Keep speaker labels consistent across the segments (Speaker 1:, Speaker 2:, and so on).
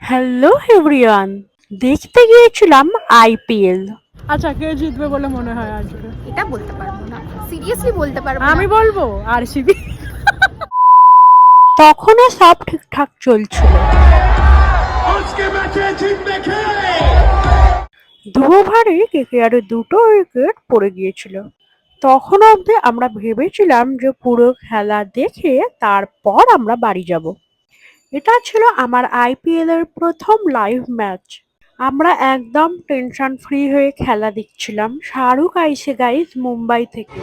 Speaker 1: Hello everyone, দেখতে গিয়েছিলাম IPL.
Speaker 2: আচ্ছা, কে জিতবে বলে মনে হয় আজকে?
Speaker 3: এটা বলতে পারবো না, সিরিয়াসলি বলতে পারবো না।
Speaker 2: আমি বলবো আরসিবি।
Speaker 1: তখনও সব ঠিকঠাক চলছিল। দু ওভারে কেকেআরের দুটো উইকেট পড়ে গিয়েছিল। তখন অবধি আমরা ভেবেছিলাম যে পুরো খেলা দেখে তারপর আমরা বাড়ি যাব। এটা ছিল আমার আইপিএল এর প্রথম লাইভ ম্যাচ। আমরা একদম টেনশন ফ্রি হয়ে খেলা দেখছিলাম। শাহরুখ আইসে গাইস মুম্বাই থেকে।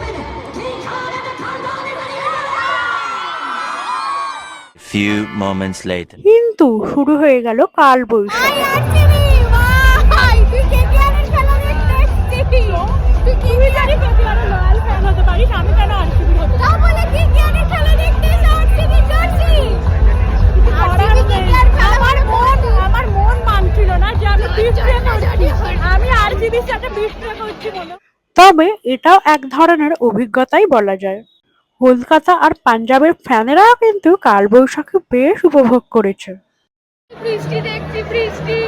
Speaker 4: Few moments later.
Speaker 1: কিন্তু শুরু হয়ে গেল কাল বৈশাখী।
Speaker 3: আরসিবি ভাই, তুই কেকেআরের খেলা দেখতে এসেছিস? তুই কেকেআরের
Speaker 2: লয়াল ফ্যান হতে পারিস, আমি কেন আরসিবি হব?
Speaker 3: তা বলে কেকেআরের খেলা দেখতে এসে আরসিবি জার্সি। আরসিবি কেকেআর খেলা
Speaker 2: আমার মন মানছিল না যে আমি বিস্ট্রে করছি, আমি আরসিবির সাথে বিস্ট্রে করছি বলে।
Speaker 1: তবে এটাও এক ধরনের অভিজ্ঞতাই বলা যায়। কলকাতা আর পাঞ্জাবের ফ্যানেরাও কিন্তু কালবৈশাখী বেশ উপভোগ করেছে।
Speaker 3: বৃষ্টি দেখছি, বৃষ্টি।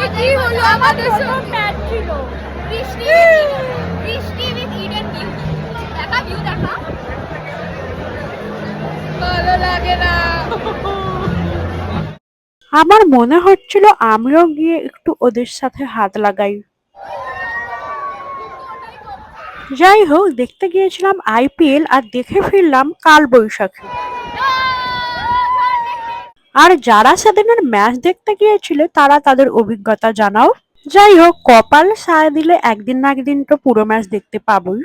Speaker 3: এ কি হলো আমাদের সঙ্গে?
Speaker 2: ম্যাচ ছিল
Speaker 3: বৃষ্টি, বৃষ্টি উইথ ইডেন ভিউ। দেখা ভিউ দেখা, ভালো লাগে না।
Speaker 1: আমার মনে হচ্ছিল আমিও গিয়ে একটু ওদের সাথে হাত লাগাই। যাই হোক, দেখতে গিয়েছিলাম আইপিএল আর দেখে ফিরলাম কালবৈশাখী। আর যারা সেদিনের ম্যাচ দেখতে গিয়েছিল তারা তাদের অভিজ্ঞতা জানাও। যাই হোক, কপাল সায় দিলে একদিন না একদিন তো পুরো ম্যাচ দেখতে পাবোই।